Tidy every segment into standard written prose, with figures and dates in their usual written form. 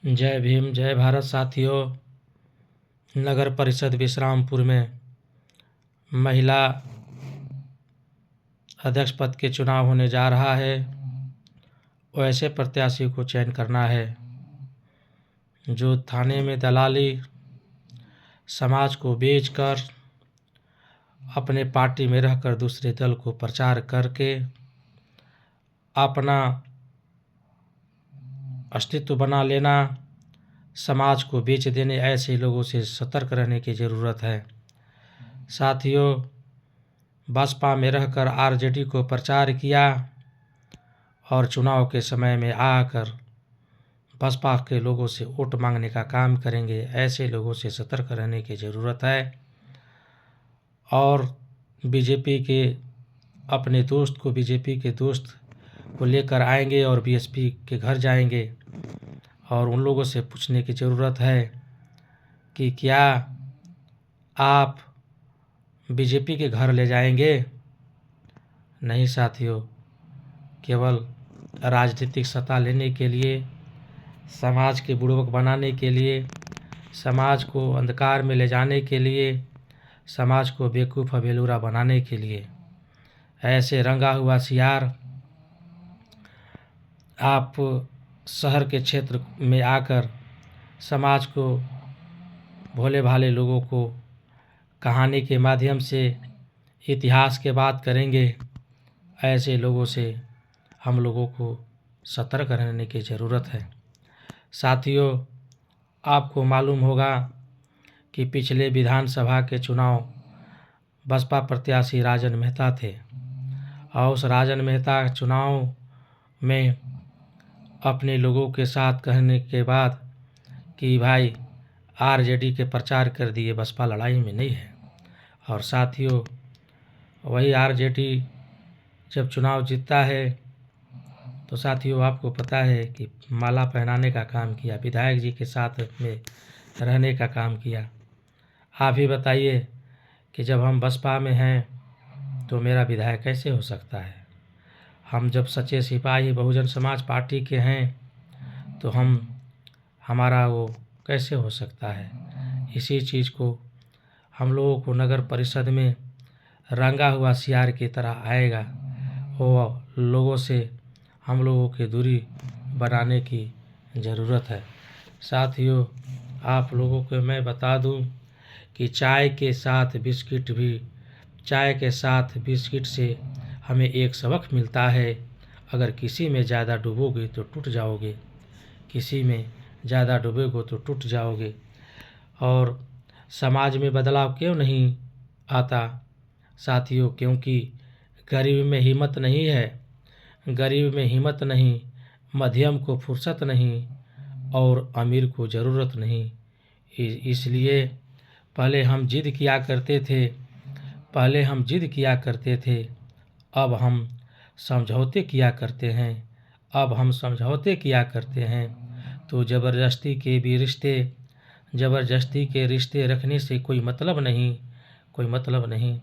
जय भीम, जय भारत। साथियों, नगर परिषद विश्रामपुर में महिला अध्यक्ष पद के चुनाव होने जा रहा है। वैसे प्रत्याशी को चयन करना है जो थाने में दलाली, समाज को बेचकर, अपने पार्टी में रहकर दूसरे दल को प्रचार करके अपना अस्तित्व बना लेना, समाज को बेच देने, ऐसे लोगों से सतर्क रहने की ज़रूरत है। साथियों, बसपा में रहकर आरजेडी को प्रचार किया और चुनाव के समय में आकर बसपा के लोगों से वोट मांगने का काम करेंगे। ऐसे लोगों से सतर्क रहने की ज़रूरत है। और बीजेपी के अपने दोस्त को, बीजेपी के दोस्त को लेकर आएंगे और बीएसपी के घर जाएंगे और उन लोगों से पूछने की ज़रूरत है कि क्या आप बीजेपी के घर ले जाएंगे? नहीं साथियों, केवल राजनीतिक सत्ता लेने के लिए, समाज के बुड़बक बनाने के लिए, समाज को अंधकार में ले जाने के लिए, समाज को बेवकूफ़ बेलूरा बनाने के लिए, ऐसे रंगा हुआ सियार आप शहर के क्षेत्र में आकर समाज को, भोले भाले लोगों को कहानी के माध्यम से इतिहास के बात करेंगे। ऐसे लोगों से हम लोगों को सतर्क रहने की ज़रूरत है। साथियों, आपको मालूम होगा कि पिछले विधानसभा के चुनाव बसपा प्रत्याशी राजन मेहता थे और उस राजन मेहता चुनाव में अपने लोगों के साथ कहने के बाद कि भाई आरजेडी के प्रचार कर दिए, बसपा लड़ाई में नहीं है। और साथियों, वही आरजेडी जब चुनाव जीतता है तो साथियों आपको पता है कि माला पहनाने का काम किया, विधायक जी के साथ में रहने का काम किया। आप ही बताइए कि जब हम बसपा में हैं तो मेरा विधायक कैसे हो सकता है? हम जब सच्चे सिपाही बहुजन समाज पार्टी के हैं तो हमारा वो कैसे हो सकता है? इसी चीज़ को हम लोगों को नगर परिषद में रंगा हुआ सियार की तरह आएगा, वो लोगों से हम लोगों की दूरी बनाने की ज़रूरत है। साथियों, आप लोगों को मैं बता दूं कि चाय के साथ बिस्किट से हमें एक सबक मिलता है। अगर किसी में ज़्यादा डूबोगे तो टूट जाओगे, किसी में ज़्यादा डूबोगे तो टूट जाओगे। और समाज में बदलाव क्यों नहीं आता साथियों? क्योंकि गरीब में हिम्मत नहीं है, गरीब में हिम्मत नहीं, मध्यम को फुर्सत नहीं और अमीर को ज़रूरत नहीं। इसलिए पहले हम जिद किया करते थे, अब हम समझौते किया करते हैं। तो ज़बरदस्ती के रिश्ते रखने से कोई मतलब नहीं।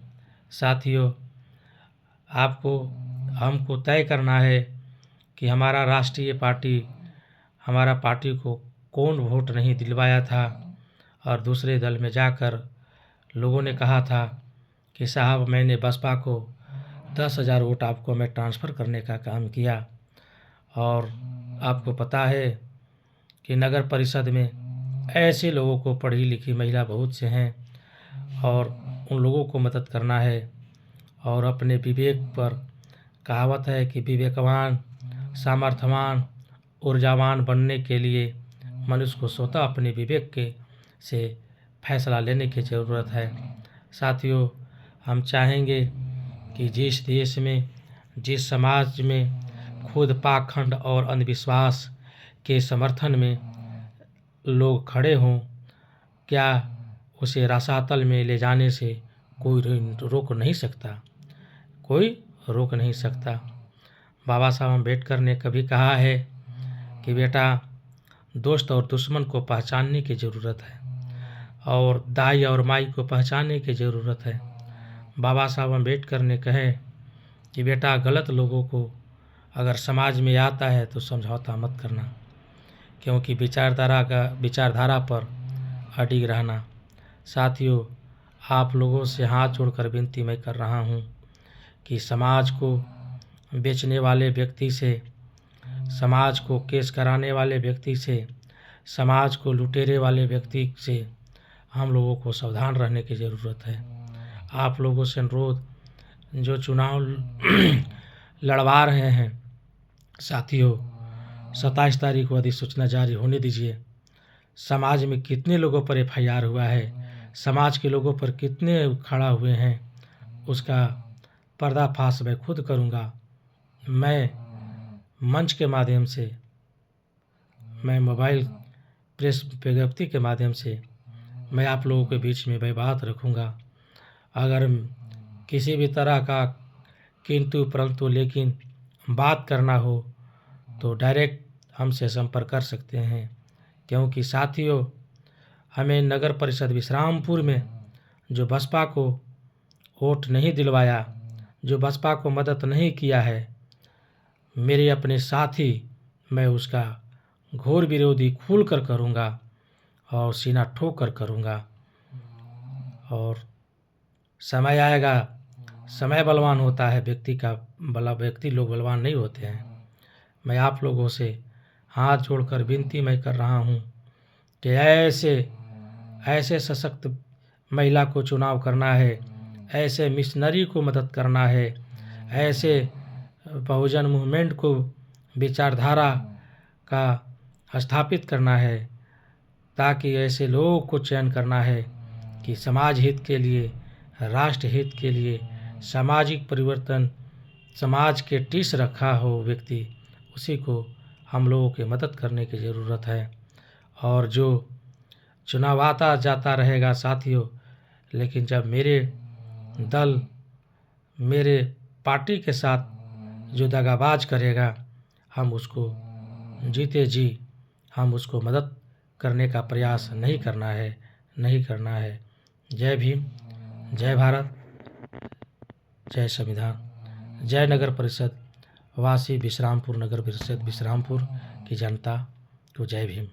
साथियों, हमको तय करना है कि हमारा पार्टी को कौन वोट नहीं दिलवाया था। और दूसरे दल में जाकर लोगों ने कहा था कि साहब मैंने बसपा को 10,000 वोट आपको मैं ट्रांसफ़र करने का काम किया। और आपको पता है कि नगर परिषद में ऐसे लोगों को, पढ़ी लिखी महिला बहुत से हैं, और उन लोगों को मदद करना है। और अपने विवेक पर कहावत है कि विवेकवान, सामर्थ्यवान, ऊर्जावान बनने के लिए मनुष्य को स्वतः अपने विवेक से फैसला लेने की ज़रूरत है। साथियों, हम चाहेंगे कि जिस देश में, जिस समाज में खुद पाखंड और अंधविश्वास के समर्थन में लोग खड़े हों, क्या उसे रसातल में ले जाने से कोई रोक नहीं सकता। बाबा साहब अम्बेडकर ने कभी कहा है कि बेटा, दोस्त और दुश्मन को पहचानने की ज़रूरत है और दाई और माई को पहचानने की ज़रूरत है। बाबा साहब अम्बेडकर ने कहे कि बेटा, गलत लोगों को अगर समाज में आता है तो समझौता मत करना, क्योंकि विचारधारा पर अडिग रहना। साथियों, आप लोगों से हाथ जोड़कर विनती मैं कर रहा हूँ कि समाज को बेचने वाले व्यक्ति से, समाज को केस कराने वाले व्यक्ति से, समाज को लुटेरे वाले व्यक्ति से हम लोगों को सावधान रहने की ज़रूरत है। आप लोगों से अनुरोध, जो चुनाव लड़वा रहे हैं साथियों, 27 तारीख को अधिसूचना जारी होने दीजिए। समाज में कितने लोगों पर FIR हुआ है, समाज के लोगों पर कितने खड़ा हुए हैं, उसका पर्दाफाश मैं खुद करूँगा। मैं मंच के माध्यम से, मैं मोबाइल प्रेस विज्ञप्ति के माध्यम से मैं आप लोगों के बीच में मैं बात रखूँगा। अगर किसी भी तरह का किंतु परंतु लेकिन बात करना हो तो डायरेक्ट हमसे संपर्क कर सकते हैं। क्योंकि साथियों, हमें नगर परिषद विश्रामपुर में जो बसपा को वोट नहीं दिलवाया, जो बसपा को मदद नहीं किया है, मेरे अपने साथी, मैं उसका घोर विरोधी खुल कर करूँगा और सीना ठोक कर करूँगा। और समय आएगा, समय बलवान होता है, व्यक्ति लोग बलवान नहीं होते हैं। मैं आप लोगों से हाथ जोड़कर विनती मैं कर रहा हूँ कि ऐसे सशक्त महिला को चुनाव करना है, ऐसे मिशनरी को मदद करना है, ऐसे बहुजन मूवमेंट को विचारधारा का स्थापित करना है, ताकि ऐसे लोगों को चयन करना है कि समाज हित के लिए, राष्ट्र हित के लिए, सामाजिक परिवर्तन, समाज के टीस रखा हो व्यक्ति, उसी को हम लोगों की मदद करने की ज़रूरत है। और जो चुनाव आता जाता रहेगा साथियों, लेकिन जब मेरे दल, मेरे पार्टी के साथ जो दगाबाज करेगा, हम उसको जीते जी हम उसको मदद करने का प्रयास नहीं करना है। जय भीम, जय भारत, जय संविधान, जय नगर परिषद वासी विश्रामपुर, नगर परिषद विश्रामपुर की जनता को जय भीम।